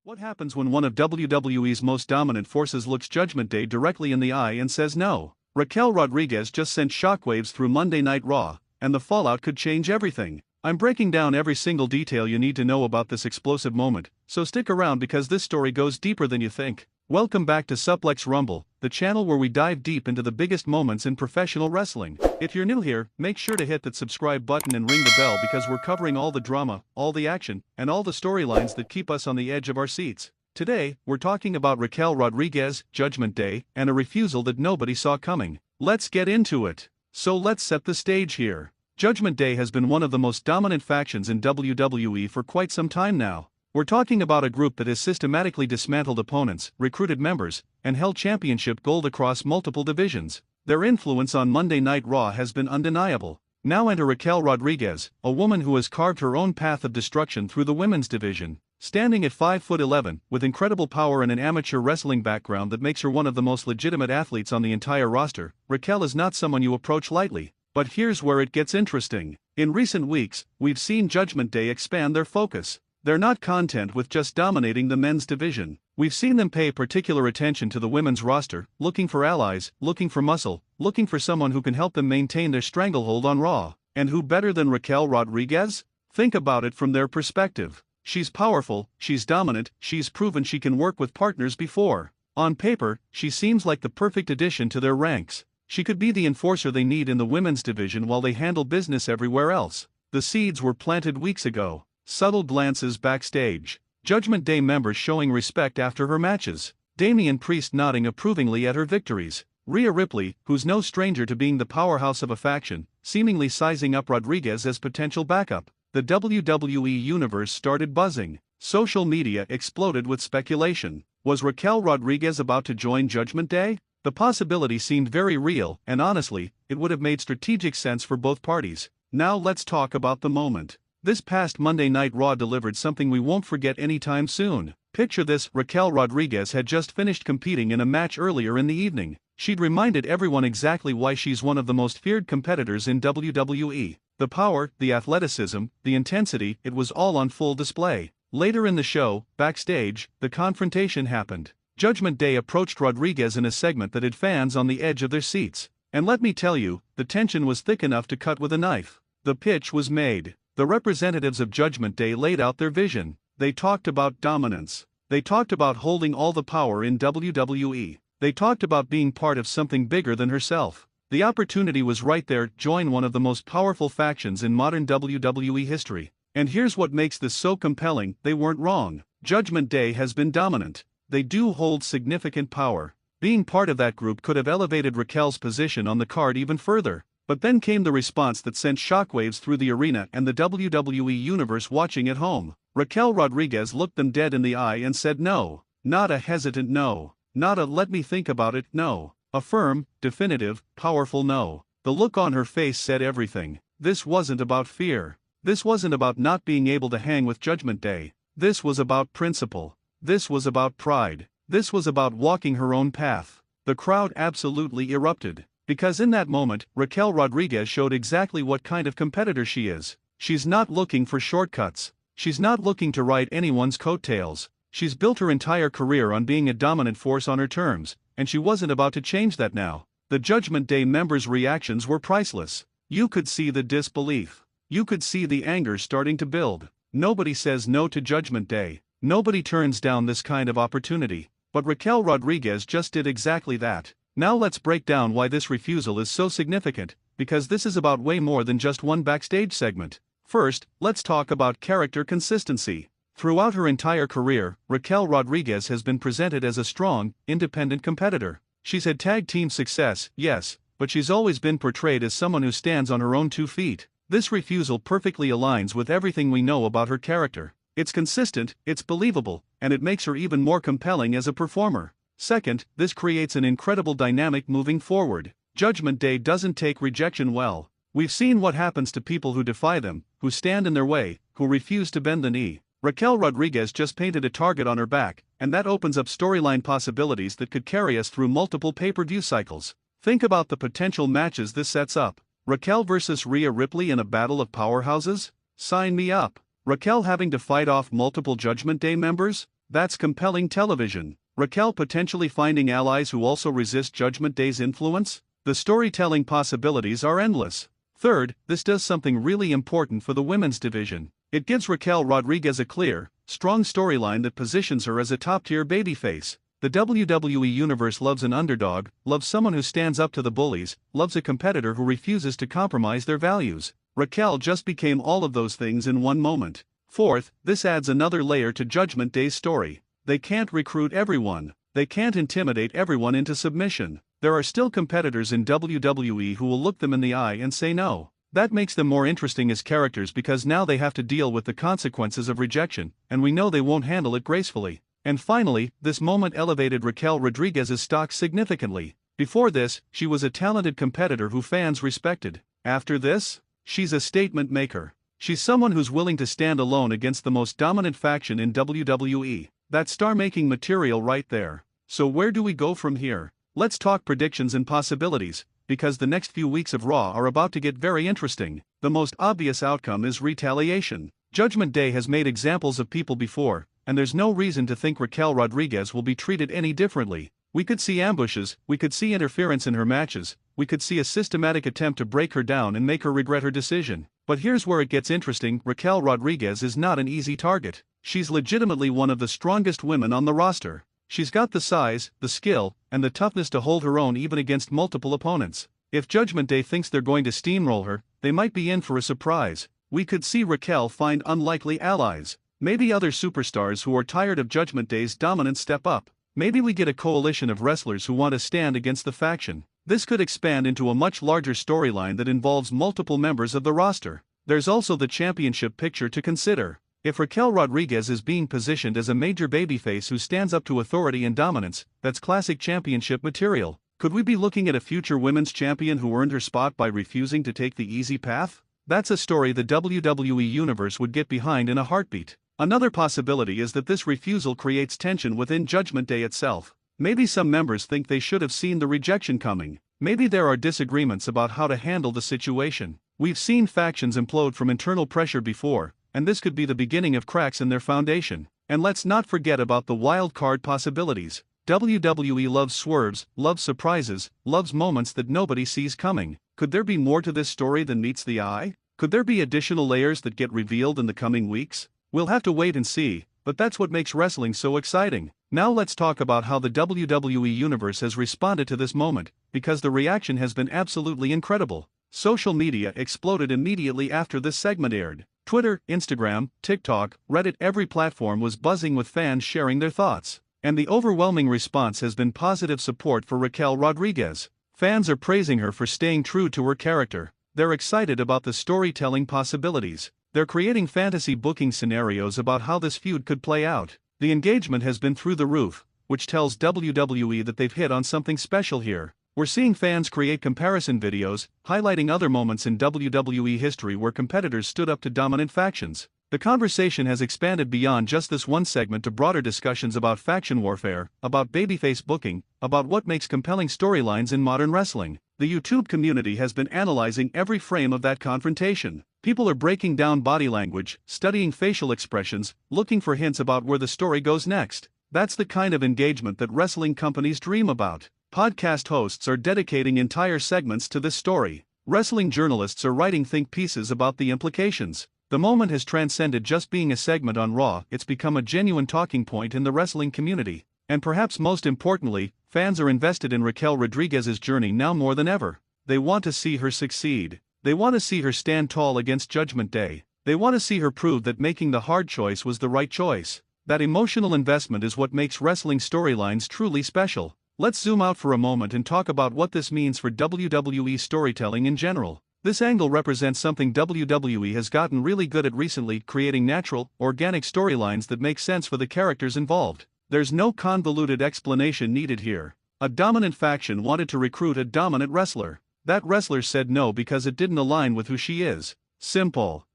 What happens when one of WWE's most dominant forces looks Judgment Day directly in the eye and says no? Raquel Rodriguez just sent shockwaves through Monday Night Raw, and the fallout could change everything. I'm breaking down every single detail you need to know about this explosive moment, so stick around because this story goes deeper than you think. Welcome back to Suplex Rumble, the channel where we dive deep into the biggest moments in professional wrestling. If you're new here, make sure to hit that subscribe button and ring the bell because we're covering all the drama, all the action, and all the storylines that keep us on the edge of our seats. Today, we're talking about Raquel Rodriguez, Judgment Day, and a refusal that nobody saw coming. Let's get into it. So let's set the stage here. Judgment Day has been one of the most dominant factions in WWE for quite some time now. We're talking about a group that has systematically dismantled opponents, recruited members, and held championship gold across multiple divisions. Their influence on Monday Night Raw has been undeniable. Now enter Raquel Rodriguez, a woman who has carved her own path of destruction through the women's division. Standing at 5'11", with incredible power and an amateur wrestling background that makes her one of the most legitimate athletes on the entire roster, Raquel is not someone you approach lightly. But here's where it gets interesting. In recent weeks, we've seen Judgment Day expand their focus. They're not content with just dominating the men's division. We've seen them pay particular attention to the women's roster, looking for allies, looking for muscle, looking for someone who can help them maintain their stranglehold on Raw. And who better than Raquel Rodriguez? Think about it from their perspective. She's powerful, she's dominant, she's proven she can work with partners before. On paper, she seems like the perfect addition to their ranks. She could be the enforcer they need in the women's division while they handle business everywhere else. The seeds were planted weeks ago. Subtle glances backstage. Judgment Day members showing respect after her matches. Damian Priest nodding approvingly at her victories. Rhea Ripley, who's no stranger to being the powerhouse of a faction, seemingly sizing up Rodriguez as potential backup. The WWE universe started buzzing. Social media exploded with speculation. Was Raquel Rodriguez about to join Judgment Day? The possibility seemed very real, and honestly, it would have made strategic sense for both parties. Now let's talk about the moment. This past Monday Night Raw delivered something we won't forget anytime soon. Picture this: Raquel Rodriguez had just finished competing in a match earlier in the evening. She'd reminded everyone exactly why she's one of the most feared competitors in WWE. The power, the athleticism, the intensity, it was all on full display. Later in the show, backstage, the confrontation happened. Judgment Day approached Rodriguez in a segment that had fans on the edge of their seats. And let me tell you, the tension was thick enough to cut with a knife. The pitch was made. The representatives of Judgment Day laid out their vision. They talked about dominance. They talked about holding all the power in WWE. They talked about being part of something bigger than herself. The opportunity was right there: join one of the most powerful factions in modern WWE history. And here's what makes this so compelling: they weren't wrong. Judgment Day has been dominant. They do hold significant power. Being part of that group could have elevated Raquel's position on the card even further. But then came the response that sent shockwaves through the arena and the WWE universe watching at home. Raquel Rodriguez looked them dead in the eye and said no. Not a hesitant no. Not a "let me think about it" no. A firm, definitive, powerful no. The look on her face said everything. This wasn't about fear. This wasn't about not being able to hang with Judgment Day. This was about principle. This was about pride. This was about walking her own path. The crowd absolutely erupted. Because in that moment, Raquel Rodriguez showed exactly what kind of competitor she is. She's not looking for shortcuts. She's not looking to ride anyone's coattails. She's built her entire career on being a dominant force on her terms, and she wasn't about to change that now. The Judgment Day members' reactions were priceless. You could see the disbelief. You could see the anger starting to build. Nobody says no to Judgment Day. Nobody turns down this kind of opportunity. But Raquel Rodriguez just did exactly that. Now let's break down why this refusal is so significant, because this is about way more than just one backstage segment. First, let's talk about character consistency. Throughout her entire career, Raquel Rodriguez has been presented as a strong, independent competitor. She's had tag team success, yes, but she's always been portrayed as someone who stands on her own 2 feet. This refusal perfectly aligns with everything we know about her character. It's consistent, it's believable, and it makes her even more compelling as a performer. Second, this creates an incredible dynamic moving forward. Judgment Day doesn't take rejection well. We've seen what happens to people who defy them, who stand in their way, who refuse to bend the knee. Raquel Rodriguez just painted a target on her back, and that opens up storyline possibilities that could carry us through multiple pay-per-view cycles. Think about the potential matches this sets up. Raquel versus Rhea Ripley in a battle of powerhouses? Sign me up. Raquel having to fight off multiple Judgment Day members? That's compelling television. Raquel potentially finding allies who also resist Judgment Day's influence? The storytelling possibilities are endless. Third, this does something really important for the women's division. It gives Raquel Rodriguez a clear, strong storyline that positions her as a top-tier babyface. The WWE Universe loves an underdog, loves someone who stands up to the bullies, loves a competitor who refuses to compromise their values. Raquel just became all of those things in one moment. Fourth, this adds another layer to Judgment Day's story. They can't recruit everyone. They can't intimidate everyone into submission. There are still competitors in WWE who will look them in the eye and say no. That makes them more interesting as characters because now they have to deal with the consequences of rejection, and we know they won't handle it gracefully. And finally, this moment elevated Raquel Rodriguez's stock significantly. Before this, she was a talented competitor who fans respected. After this, she's a statement maker. She's someone who's willing to stand alone against the most dominant faction in WWE. That's star-making material right there. So where do we go from here? Let's talk predictions and possibilities, because the next few weeks of Raw are about to get very interesting. The most obvious outcome is retaliation. Judgment Day has made examples of people before, and there's no reason to think Raquel Rodriguez will be treated any differently. We could see ambushes, we could see interference in her matches, we could see a systematic attempt to break her down and make her regret her decision. But here's where it gets interesting: Raquel Rodriguez is not an easy target. She's legitimately one of the strongest women on the roster. She's got the size, the skill, and the toughness to hold her own even against multiple opponents. If Judgment Day thinks they're going to steamroll her, they might be in for a surprise. We could see Raquel find unlikely allies. Maybe other superstars who are tired of Judgment Day's dominance step up. Maybe we get a coalition of wrestlers who want to stand against the faction. This could expand into a much larger storyline that involves multiple members of the roster. There's also the championship picture to consider. If Raquel Rodriguez is being positioned as a major babyface who stands up to authority and dominance, that's classic championship material. Could we be looking at a future women's champion who earned her spot by refusing to take the easy path? That's a story the WWE Universe would get behind in a heartbeat. Another possibility is that this refusal creates tension within Judgment Day itself. Maybe some members think they should have seen the rejection coming. Maybe there are disagreements about how to handle the situation. We've seen factions implode from internal pressure before, and this could be the beginning of cracks in their foundation. And let's not forget about the wild card possibilities. WWE loves swerves, loves surprises, loves moments that nobody sees coming. Could there be more to this story than meets the eye? Could there be additional layers that get revealed in the coming weeks? We'll have to wait and see, but that's what makes wrestling so exciting. Now let's talk about how the WWE Universe has responded to this moment, because the reaction has been absolutely incredible. Social media exploded immediately after this segment aired. Twitter, Instagram, TikTok, Reddit, every platform was buzzing with fans sharing their thoughts. And the overwhelming response has been positive support for Raquel Rodriguez. Fans are praising her for staying true to her character. They're excited about the storytelling possibilities. They're creating fantasy booking scenarios about how this feud could play out. The engagement has been through the roof, which tells WWE that they've hit on something special here. We're seeing fans create comparison videos, highlighting other moments in WWE history where competitors stood up to dominant factions. The conversation has expanded beyond just this one segment to broader discussions about faction warfare, about babyface booking, about what makes compelling storylines in modern wrestling. The YouTube community has been analyzing every frame of that confrontation. People are breaking down body language, studying facial expressions, looking for hints about where the story goes next. That's the kind of engagement that wrestling companies dream about. Podcast hosts are dedicating entire segments to this story. Wrestling journalists are writing think pieces about the implications. The moment has transcended just being a segment on Raw, it's become a genuine talking point in the wrestling community. And perhaps most importantly, fans are invested in Raquel Rodriguez's journey now more than ever. They want to see her succeed. They want to see her stand tall against Judgment Day. They want to see her prove that making the hard choice was the right choice. That emotional investment is what makes wrestling storylines truly special. Let's zoom out for a moment and talk about what this means for WWE storytelling in general. This angle represents something WWE has gotten really good at recently: creating natural, organic storylines that make sense for the characters involved. There's no convoluted explanation needed here. A dominant faction wanted to recruit a dominant wrestler. That wrestler said no because it didn't align with who she is. Simple.